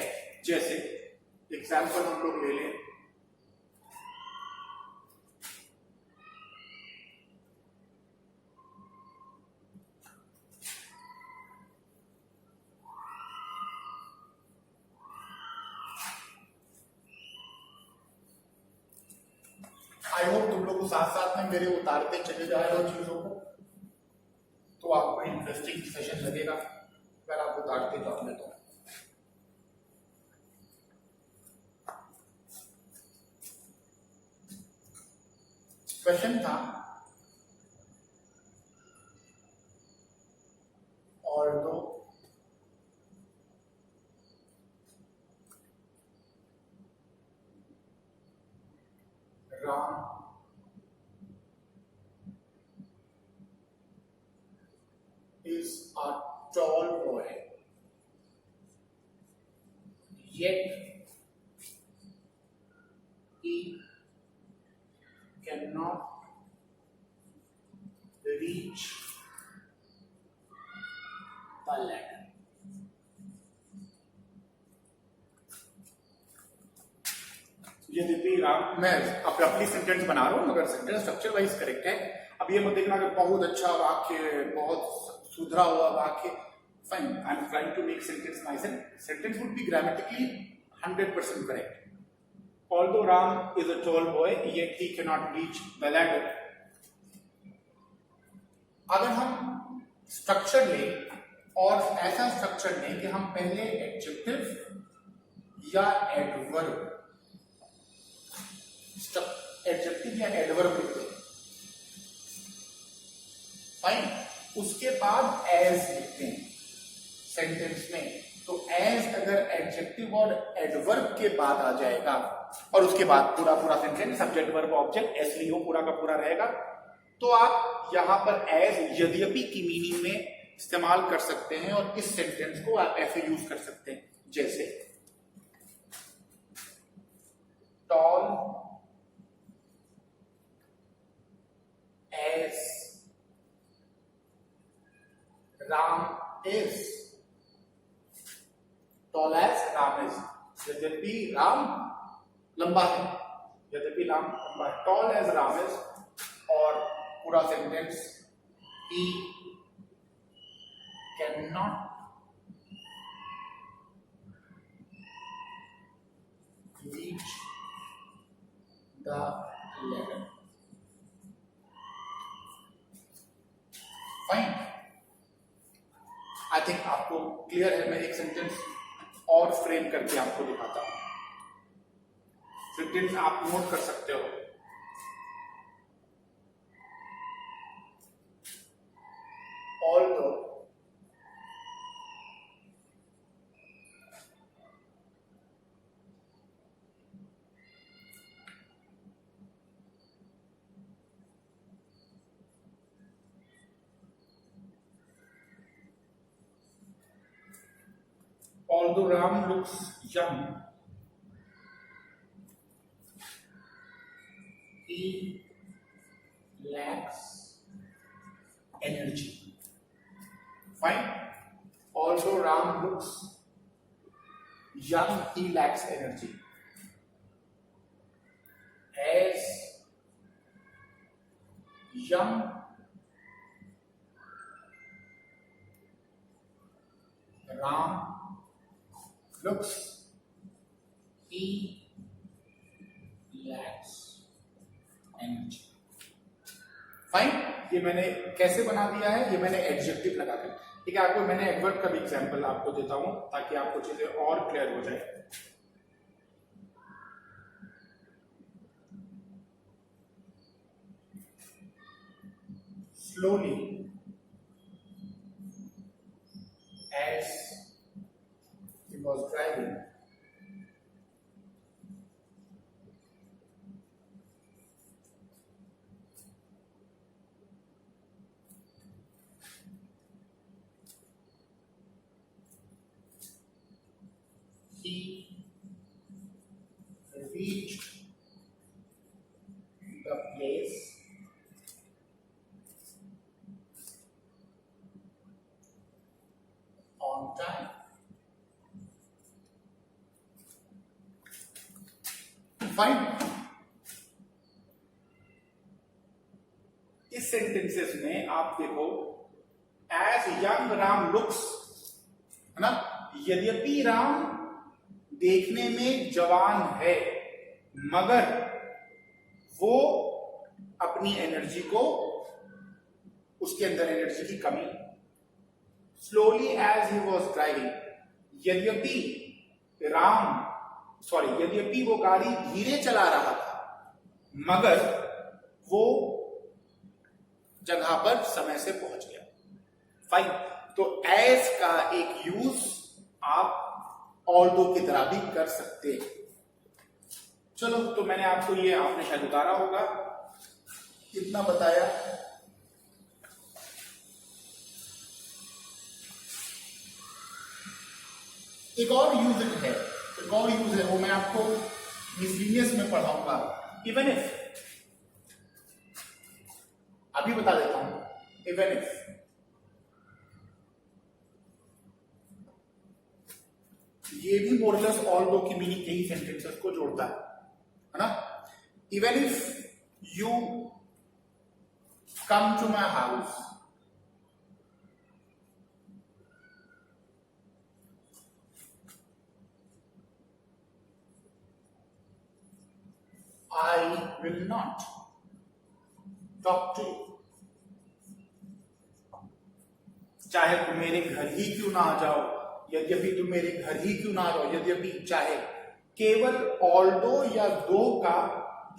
जैसे एग्जाम्पल हम लोग ले लें, आई होप तुम लोग साथ साथ में मेरे उतारते चले जा रहे हो चीजों को, तो आपको इंटरेस्टिंग सेशन लगेगा अगर आप उतारते जाओगे तो। क्वेश्चन था, और दो Ram is a tall boy, yet he cannot reach the ladder. यद्यपि राम, मैं अब रफली सेंटेंस बना रहा हूं मगर सेंटेंस स्ट्रक्चर वाइज करेक्ट है। अब ये मत देखना कि बहुत अच्छा वाक्य, बहुत सुधरा हुआ वाक्य। Fine, I am trying to make sentence nice and sentence would be grammatically 100% correct. Although Ram is a tall boy yet he can not reach the ladder. अगर हम स्ट्रक्चर लें और ऐसा स्ट्रक्चर लें कि हम पहले एडजेक्टिव या एडवर्ब, एडजेक्टिव या एडवर्ब लिखते हैं, फाइन, उसके बाद एज लिखते हैं सेंटेंस में, तो एज अगर एडजेक्टिव और एडवर्ब के बाद आ जाएगा और उसके बाद पूरा पूरा sentence subject verb object SVO पूरा का पूरा रहेगा, तो आप यहां पर एज यद्यपि की मीनिंग में इस्तेमाल कर सकते हैं और इस सेंटेंस को आप ऐसे यूज कर सकते हैं, जैसे toll as Ram is, tall as Ram is, यद्यपि राम लंबा है, यद्यपि राम लंबा है, tall as Ram is, और पूरा sentence he cannot reach the ladder. Fine, I think आपको क्लियर है। मैं एक सेंटेंस और फ्रेम करके आपको दिखाता हूं, सेंटेंस आप नोट कर सकते हो। Although although Ram looks young, he lacks energy. Fine. Although Ram looks young, he lacks energy. As young Ram looks, he lacks energy. Fine. ये मैंने कैसे बना दिया है, ये मैंने एडजेक्टिव लगा कर. ठीक है, आपको मैंने एडवर्ब का भी एग्जांपल आपको देता हूं ताकि आपको चीजें और क्लियर हो जाए. Slowly, as he was driving, he reached the place on time. Fine. इस सेंटेंसेस में आप देखो, एज यंग राम लुक्स, है ना, यद्यपि राम देखने में जवान है मगर वो अपनी एनर्जी को, उसके अंदर एनर्जी की कमी. Slowly as he was driving, यद्यपि यद्यपि वो गाड़ी धीरे चला रहा था मगर वो जगह पर समय से पहुंच गया. फाइन. तो एज का एक यूज आप ऑल्दो की तरह भी कर सकते हैं. चलो, तो मैंने आपको ये, आपने शायद उतारा होगा, कितना बताया. एक और यूज है, वो मैं आपको मिसलिनियस में पढ़ाऊंगा. इवन इफ, अभी बता देता हूं. इवन इफ, ये भी मोरलेस ऑल्दो की मीनिंग यही सेंटेंसेस को जोड़ता है ना. Even if you come to my house, I will not talk to you. चाहे तुम मेरे घर ही क्यों ना आ जाओ, यद्यपि तुम मेरे घर ही क्यों ना आ जाओ, यद्यपि, चाहे, केवल ऑल्दो या दो का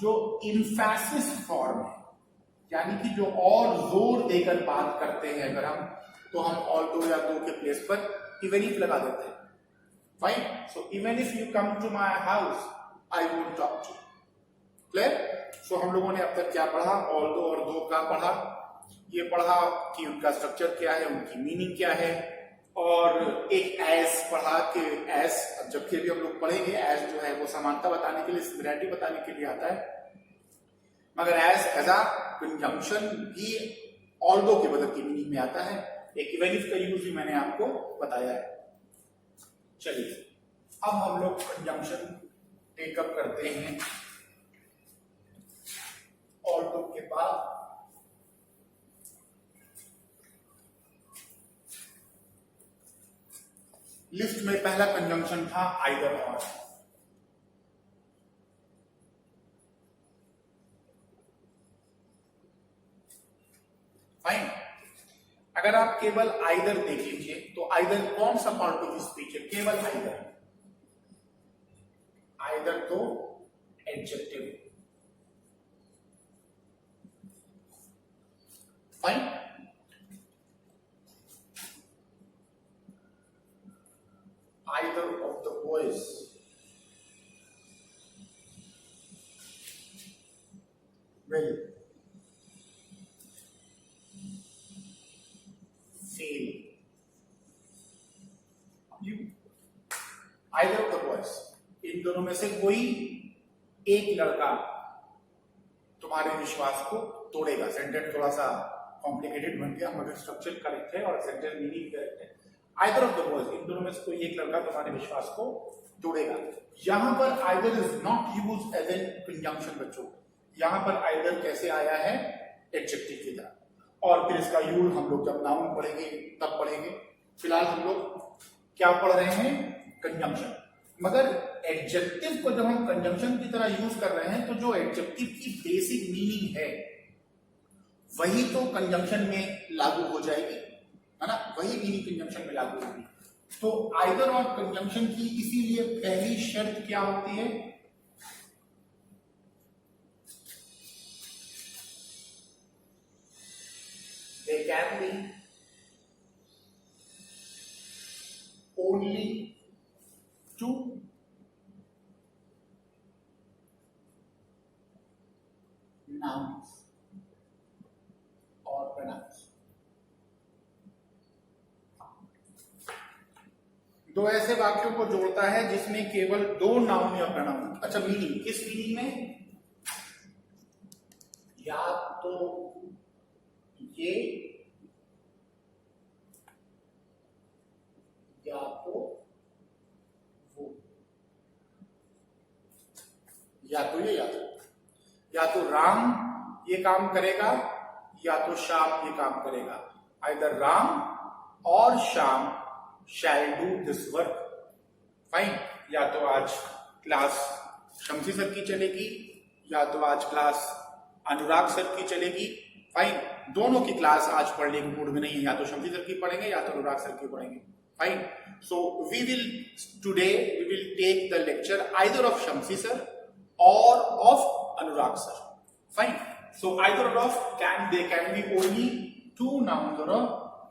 जो इम्फेसिस फॉर्म है, यानी कि जो और जोर देकर बात करते हैं अगर हम, तो हम ऑल्दो या दो के प्लेस पर इवन इफ लगा देते हैं. Fine. So even if you come to my house I won't talk to you. Clear. So हम लोगों ने अब तक क्या पढ़ा, ऑल्दो और दो का पढ़ा. ये पढ़ा कि उनका स्ट्रक्चर क्या है, उनकी मीनिंग क्या है, और एक एस पढ़ा कि एस, जबकि अभी हम लोग पढ़ेंगे, एस जो है वो समानता बताने के लिए, सिमिलैरिटी बताने के लिए आता है, मगर एस एज अ कंजंक्शन भी ऑल्दो के बदल की मीनिंग में आता है. एक इवन इफ का यूज भी मैंने आपको बताया है. चलिए, अब हम लोग कंजंक्शन टेकअप करते हैं ऑल्दो के बाद. लिस्ट में पहला कंजंक्शन था आइदर और. फाइन. अगर आप केवल आइदर देख लीजिए तो आइदर कौन सा पार्ट ऑफ स्पीच है, केवल आइदर. आइदर तो adjective. Fine. Either of the boys will feel you. Either of the boys, इन दोनों में से कोई एक लड़का तुम्हारे विश्वास को तोड़ेगा। सेंटेंस थोड़ा सा कॉम्प्लिकेटेड बन गया मगर स्ट्रक्चर करेक्ट है और सेंटेंस मीनिंग करेक्ट है। आइदर ऑफ द बॉयज, इन दोनों में से कोई एक लड़का तुम्हारे विश्वास को तोड़ेगा। यहां पर either is not use as an conjunction बच्चों, यहां पर आइदर कैसे आया है, एडजेक्टिव की तरह, और फिर इसका यूज हम लोग जब नाउन पढ़ेंगे तब पढ़ेंगे। फिलहाल हम लोग क्या पढ़ रहे हैं, कंजंक्शन। मगर एडजेक्टिव को जब हम कंजंक्शन की तरह यूज कर रहे हैं तो जो एडजेक्टिव की बेसिक मीनिंग है वही तो कंजंक्शन में लागू हो जाएगी, है ना, वही मीनिंग कंजंक्शन में लागू होगी। तो आइदर और कंजंक्शन की इसीलिए पहली शर्त क्या होती है, they can be only two nouns और pronouns। दो ऐसे वाक्यों को जोड़ता है जिसमें केवल दो नाउन या प्रोनाउन। अच्छा, मीनिंग, किस मीनिंग में, या तो ये या तो वो, या तो ये या तो राम ये काम करेगा या तो श्याम ये काम करेगा। आइदर राम और Shyam shall do this work, fine. या तो आज क्लास शमसी सर की चलेगी या तो आज क्लास अनुराग सर की चलेगी, फाइन। दोनों की क्लास आज पढ़ने के मूड में नहीं है, या तो शमसी सर की पढ़ेंगे या तो अनुराग सर की पढ़ेंगे, फाइन। So we will today we will take the lecture either of Shamsi sir or of Anurag sir, fine. So either of can be only two nouns or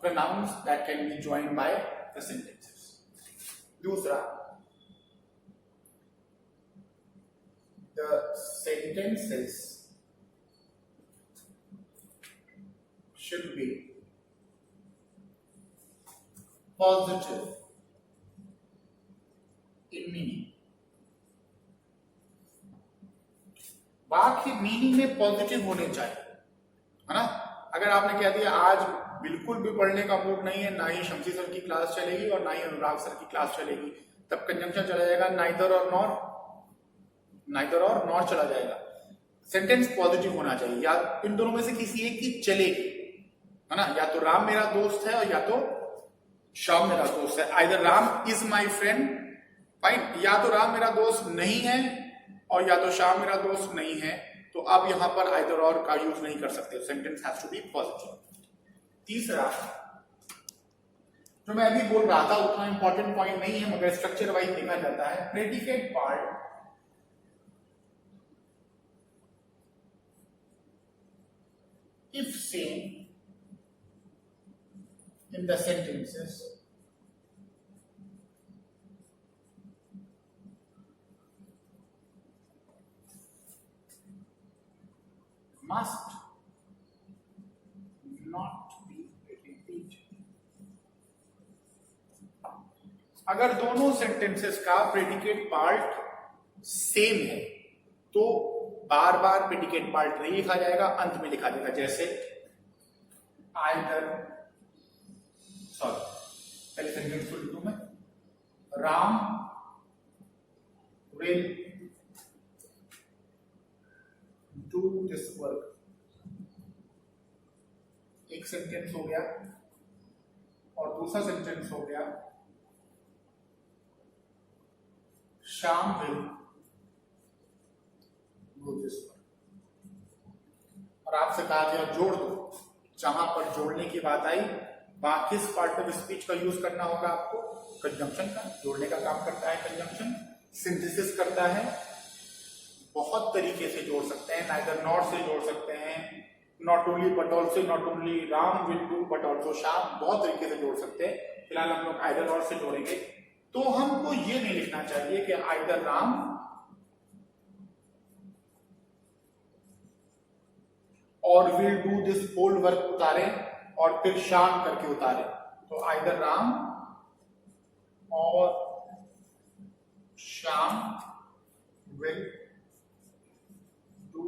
pronouns that can be joined by the sentences. दूसरा, the sentences should be positive in meaning। वाक्य मीनिंग में पॉजिटिव होने चाहिए, है ना। अगर आपने कह दिया आज बिल्कुल भी पढ़ने का मूड नहीं है, ना ही शमसी सर की क्लास चलेगी और ना ही अनुराग सर की क्लास चलेगी, तब कंजंक्शन चला जाएगा नाइदर और नॉर, नाइदर और नॉर चला जाएगा। सेंटेंस पॉजिटिव होना चाहिए, या इन दोनों में से किसी एक की चलेगी, है ना। या तो राम मेरा दोस्त है और या तो श्याम मेरा दोस्त है। Either Ram is my friend, fine. या तो राम मेरा दोस्त नहीं है और या तो श्याम मेरा दोस्त नहीं है, तो अब यहां पर आइदर और का यूज नहीं कर सकते, sentence has to be positive. तीसरा, जो मैं अभी बोल रहा था उतना इंपॉर्टेंट पॉइंट नहीं है मगर स्ट्रक्चर वाइज देखा जाता है। Predicate part if same in the sentences must not be repeated। अगर दोनों सेंटेंसेस का प्रेडिकेट पार्ट सेम है तो बार बार प्रेडिकेट पार्ट नहीं लिखा जाएगा, अंत में लिखा जाएगा। जैसे आइदर, पहले सेंटेंस को लिखूं मैं, Ram will do this work, एक सेंटेंस हो गया, और दूसरा सेंटेंस हो गया Shyam will do this work. और आपसे कहा गया जोड़ दो, जहां पर जोड़ने की बात आई वहां किस पार्ट ऑफ स्पीच का यूज करना होगा आपको, कंजंक्शन का। जोड़ने का काम करता है कंजंक्शन, सिंथेसिस करता है, बहुत तरीके से जोड़ सकते हैं, नाइदर नॉट से जोड़ सकते हैं, not only but also, not only Ram will do but also Shyam, बहुत तरीके से जोड़ सकते हैं। फिलहाल हम लोग आइदर और से जोड़ेंगे। तो हमको ये नहीं लिखना चाहिए कि आइदर राम और will do this whole work उतारे और फिर श्याम करके उतारे। तो आइदर राम और Shyam will do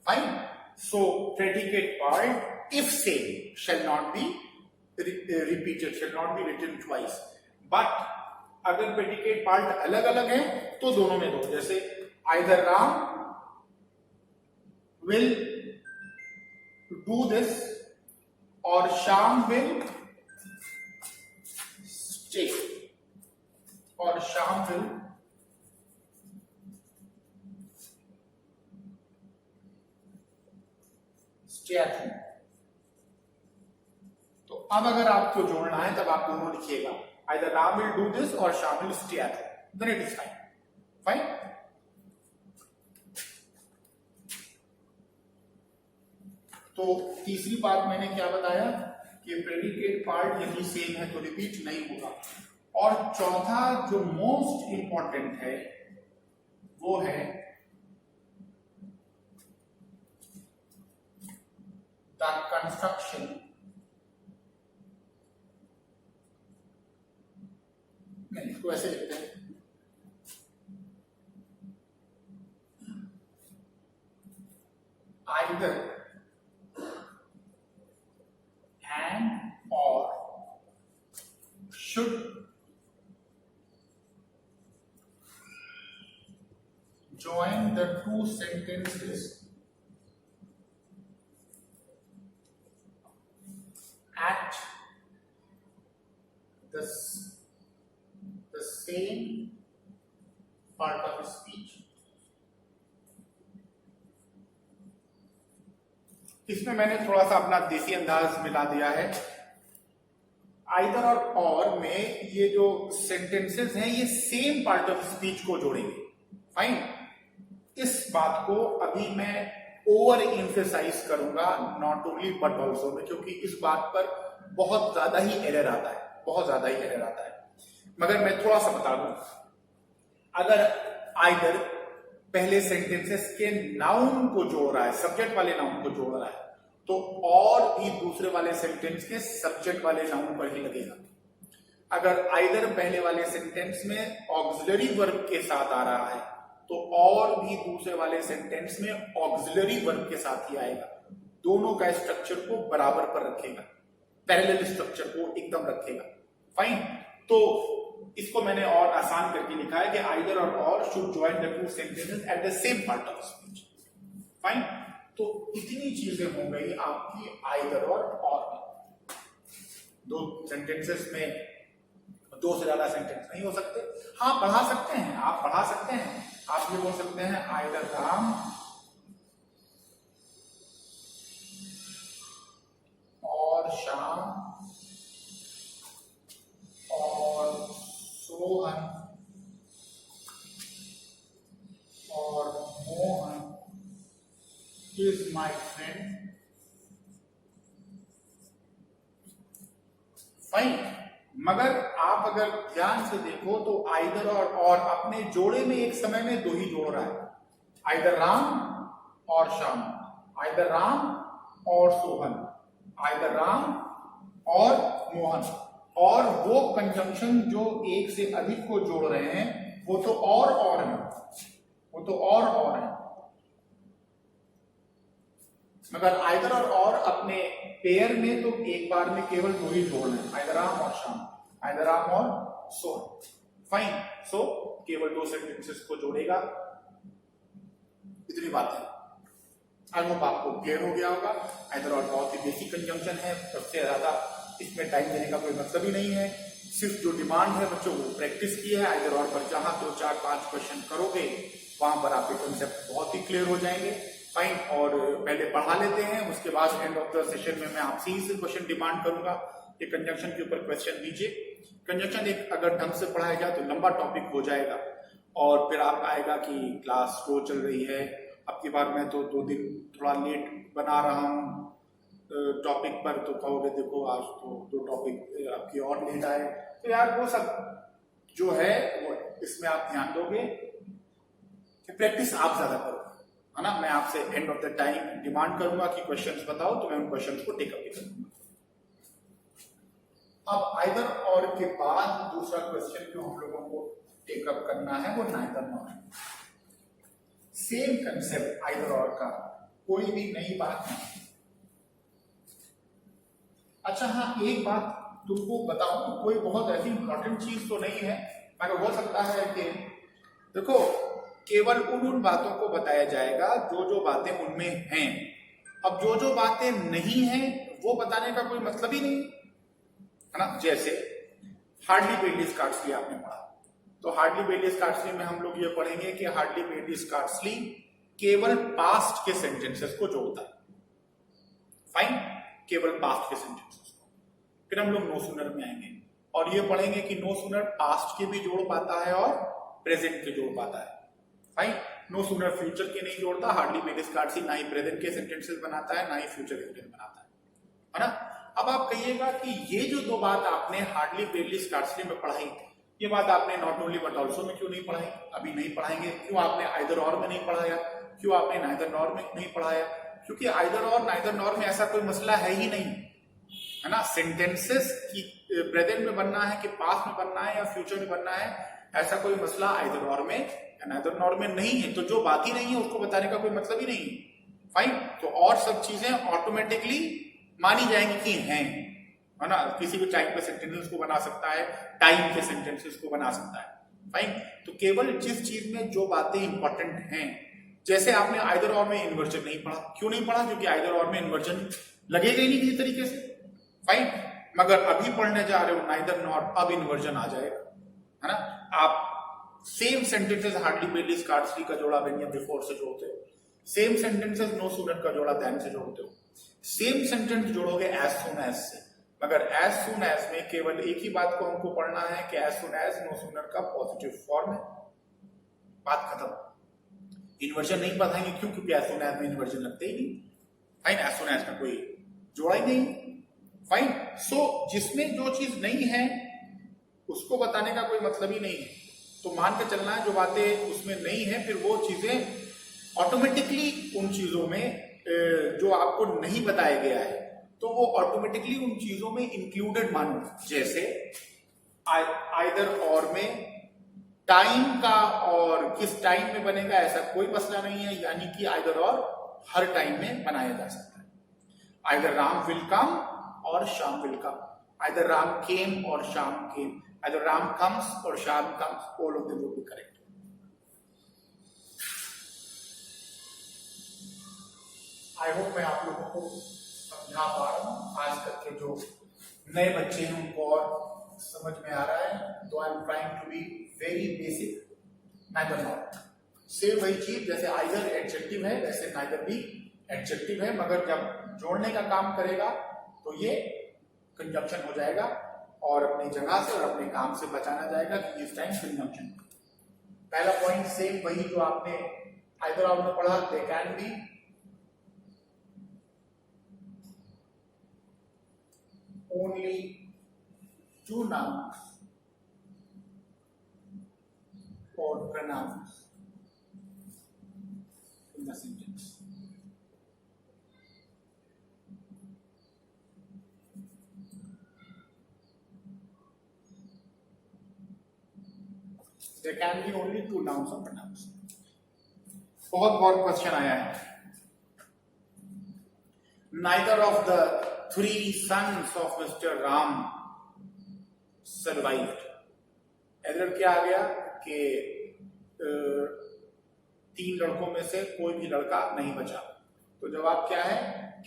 fine. So predicate part if same shall not be repeated, shall not be written twice. But अगर predicate part अलग अलग है तो दोनों में दो, जैसे either Ram will do this or Shyam will stay or Shyam will stay at home. तो अब अगर आपको जोड़ना है तब आप दोनों लिखिएगा, either Ram will do this or Shyam will stay at home, then it is fine. Fine. तो तीसरी बात मैंने क्या बताया कि प्रेडिकेट पार्ट यदि सेम है तो रिपीट नहीं होगा। और चौथा जो मोस्ट इंपॉर्टेंट है वो है द कंस्ट्रक्शन नहीं, इसको ऐसे लिखते हैं either and or should join the two sentences at the same part of speech. इसमें मैंने थोड़ा सा अपना देसी अंदाज मिला दिया है। आइदर और में ये जो सेंटेंसेस हैं ये सेम पार्ट ऑफ स्पीच को जोड़ेंगे। फाइन। इस बात को अभी मैं ओवर एम्फेसाइज करूंगा, नॉट ओनली बट ऑल्सो में, क्योंकि इस बात पर बहुत ज्यादा ही एरर आता है, बहुत ज्यादा ही एरर आता है। मगर मैं थोड़ा सा बता दूं, अगर आइदर पहले सेंटेंसेस के नाउन को जोड़ रहा है, सब्जेक्ट वाले नाउन को जोड़ रहा है, तो और भी दूसरे वाले सेंटेंस के सब्जेक्ट वाले नाउन पर ही लगेगा। अगर आइदर पहले वाले सेंटेंस में ऑक्सिलरी वर्ब के साथ आ रहा है तो और भी दूसरे वाले सेंटेंस में ऑक्सिलरी वर्ब के साथ ही आएगा। दोनों का स्ट्रक्चर को बराबर पर रखेगा, पैरेलल स्ट्रक्चर को एकदम रखेगा। फाइन। तो इसको मैंने और आसान करके लिखा है कि आइदर और should join the two sentences at the same part of speech. Fine. तो इतनी चीजें हो गई आपकी आइदर और में। दो सेंटेंसेस में दो से ज्यादा सेंटेंस नहीं हो सकते। हाँ, बढ़ा सकते हैं, आप बढ़ा सकते हैं। आप ये बोल सकते हैं आइदर राम और श्याम और सोहन और Mohan is my friend. Fine. मगर आप अगर ध्यान से देखो तो आइदर और अपने जोड़े में एक समय में दो ही जोड़ रहा है, आइदर राम और श्याम, आइदर राम और सोहन, आइदर राम और मोहन। और वो कंजंक्शन जो एक से अधिक को जोड़ रहे हैं वो तो और है, वो तो और है। मगर आइदर और अपने पेयर में तो एक बार में केवल दो ही जोड़ना है, आइदर राम और श्याम, आइदर राम और सोहन। फाइन। सो केवल दो सेंटेंसेस को जोड़ेगा। इतनी बात है। आई होप आपको क्लियर हो गया होगा। आइदर और बहुत ही बेसिक कंजंक्शन है, सबसे ज्यादा इसमें टाइम देने का कोई मतलब ही नहीं है। सिर्फ जो डिमांड है बच्चों को प्रैक्टिस की है। आइदर और पर जहां 2, 4, 5 क्वेश्चन करोगे वहां पर आपके कंसेप्ट बहुत ही क्लियर हो जाएंगे। फाइन। और पहले पढ़ा लेते हैं, उसके बाद एंड ऑफ द सेशन में मैं आपसे ही से क्वेश्चन डिमांड करूंगा कि कंजंक्शन के ऊपर क्वेश्चन दीजिए। कंजंक्शन एक अगर ढंग से पढ़ाया जाए तो लंबा टॉपिक हो जाएगा और फिर आप आएगा कि क्लास स्लो चल रही है। अब की बार मैं तो 2 दिन थोड़ा लेट बना रहा हूँ टॉपिक पर, तो कहोगे देखो आज तो 2 टॉपिक आपकी और लेट आए। तो यार वो सब जो है वो इसमें आप ध्यान दोगे कि प्रैक्टिस आप ज्यादा करो। है ना, मैं आपसे end of the time demand करूंगा कि क्वेश्चंस बताओ, तो मैं उन क्वेश्चंस को टेकअप भी करूंगा। अब आइदर और के बाद दूसरा क्वेश्चन जो हम लोगों को टेकअप करना है वो neither nor. Same concept either और का, कोई भी नई बात नहीं। अच्छा हाँ, एक बात तुमको बताऊं, कोई बहुत ऐसी इंपॉर्टेंट चीज तो नहीं है, मगर हो सकता है कि देखो केवल उन बातों को बताया जाएगा जो बातें उनमें हैं। अब जो बातें नहीं हैं वो बताने का कोई मतलब ही नहीं है ना। जैसे हार्डली बेडली स्कार्सली आपने पढ़ा, तो हार्डली बेडली स्कार्सली में हम लोग ये पढ़ेंगे कि हार्डली बेडली स्कार्सली केवल पास्ट के सेंटेंसेस को जोड़ता है। फाइन, केवल पास्ट के सेंटेंसेस को। फिर हम लोग नो सूनर में आएंगे और ये पढ़ेंगे कि नो सूनर पास्ट के भी जोड़ पाता है और प्रेजेंट के जोड़ पाता है। फाइन, नो सूनर फ्यूचर के नहीं जोड़ता, हार्डली बेडली स्कार्सली ना ही प्रेजेंट के सेंटेंसेस बनाता है ना ही फ्यूचर के सेंटेंस बनाता है ना। अब आप कहिएगा कि ये जो दो बात आपने हार्डली बेडली स्कार्सली में पढ़ाई, ये बात आपने नॉट ओनली बट ऑल्सो में क्यों नहीं पढ़ाई? अभी नहीं पढ़ाएंगे। क्यों आपने आइदर और में नहीं पढ़ाया? क्यों आपने नाइदर नॉर में नहीं पढ़ाया? क्योंकि आइदर और नाइदर नॉर में ऐसा कोई मसला है ही नहीं, है ना। सेंटेंसेस की प्रेजेंट में बनना है कि पास्ट में बनना है या फ्यूचर में बनना है, ऐसा कोई मसला आइदर और में या नाइदर नॉर में नहीं है। तो जो बात ही नहीं है उसको बताने का कोई मतलब ही नहीं है। फाइन, तो और सब चीजें ऑटोमेटिकली मानी जाएंगी कि हैं, है ना। किसी भी टाइम के सेंटेंसेस को बना सकता है, टाइम के सेंटेंसेस को बना सकता है। फाइन, तो केवल जिस चीज में जो बातें इंपॉर्टेंट हैं, जैसे आपने आइदर और में इन्वर्जन नहीं पढ़ा। क्यों नहीं पढ़ा? क्योंकि आइदर और में इन्वर्जन लगेगा ही नहीं किसी तरीके से। फाइन, मगर अभी पढ़ने जा रहे हो नाइदर नॉर, अब इन्वर्जन आ जाएगा, है ना। आप same sentences hardly badly scarcely का जोड़ा व्हेन या बिफोर से जोड़ते हो, सेम सेंटेंसेस नो सूनर का जोड़ा देन से जोड़ते हो, सेम सेंटेंस जोड़ोगे एज सून एज से, मगर एज सून एज में केवल एक ही बात को हमको पढ़ना है कि as soon as no sooner का पॉजिटिव फॉर्म है, बात खत्म। इन्वर्जन नहीं पढ़ाएंगे, क्यों? क्योंकि एज सून एज में इन्वर्जन लगते ही नहीं। फाइन, एज सून एज का कोई जोड़ा ही नहीं। फाइन, सो जिसमें जो चीज नहीं है उसको बताने का कोई मतलब ही नहीं है। तो मान के चलना है जो बातें उसमें नहीं है, फिर वो चीजें ऑटोमेटिकली उन चीजों में जो आपको नहीं बताया गया है तो वो ऑटोमेटिकली उन चीजों में इंक्लूडेड मानो। जैसे आइदर और में टाइम का और किस टाइम में बनेगा ऐसा कोई मसला नहीं है, यानी कि आइदर और हर टाइम में बनाया जा सकता है। Either Ram will come or Shyam will come, either Ram came or Shyam came, either Ram comes or Shyam comes, all of them would be correct. I hope मैं आप लोगों को समझा पा रहा हूं, खास करके जो नए बच्चे हैं उनको और समझ में आ रहा है। तो I am trying to be very basic. Neither not same वही चीज, जैसे आइदर एडजेक्टिव है वैसे नाइदर भी एडजेक्टिव है, मगर जब जोड़ने का काम करेगा तो ये कंजंक्शन हो जाएगा और अपनी जगह से और अपने काम से बचाना जाएगा कि इस टाइम कंजंक्शन। पहला पॉइंट सेम वही जो आपने आइदर और में पढ़ा, दे can B only two nouns or pronouns in the sentence. There can be only two nouns or pronouns. बहुत क्वेश्चन आया है। Neither of the three sons of Mr. Ram survived. इधर क्या आ गया कि तीन लड़कों में से कोई भी लड़का नहीं बचा। तो जवाब क्या है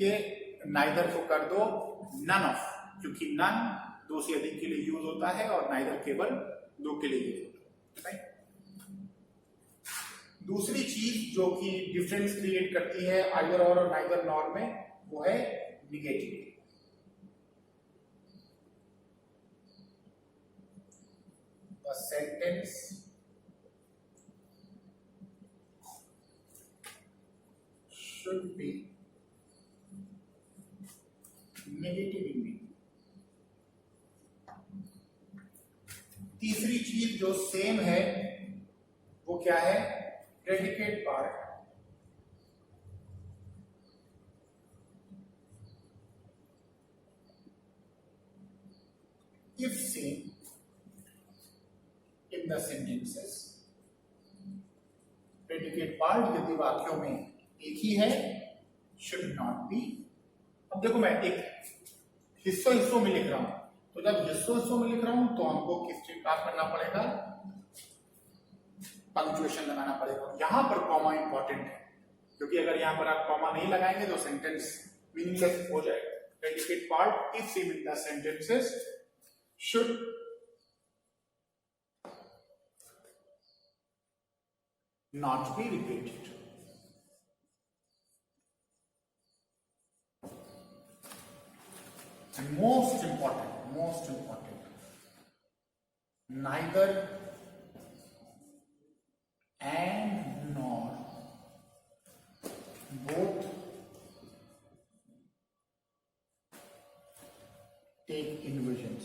कि नाइदर को कर दो नन ऑफ, क्योंकि नन दो से अधिक के लिए यूज होता है और नाइदर केवल दो के लिए यूज होता है। दूसरी चीज जो कि डिफरेंस क्रिएट करती है आइदर और नाइदर नॉर में, वो है negative. A sentence should be negative in meaning. तीसरी चीज जो सेम है वो क्या है? Predicate part in the sentences. Predicate part यदि वाक्यों में एक ही है, शुड नॉट बी। अब देखो मैं एक हिस्सों में लिख रहा हूं, तो जब हिस्सों में लिख रहा हूं तो हमको किस चीज का करना पड़ेगा, पंक्चुएशन लगाना पड़ेगा। यहां पर कॉमा इंपॉर्टेंट है, क्योंकि अगर यहां पर आप कॉमा नहीं लगाएंगे तो सेंटेंस मीनिंगलेस हो जाएगा। Predicate part if same in the sentences should not be repeated. And most important, neither and nor, both take inversions.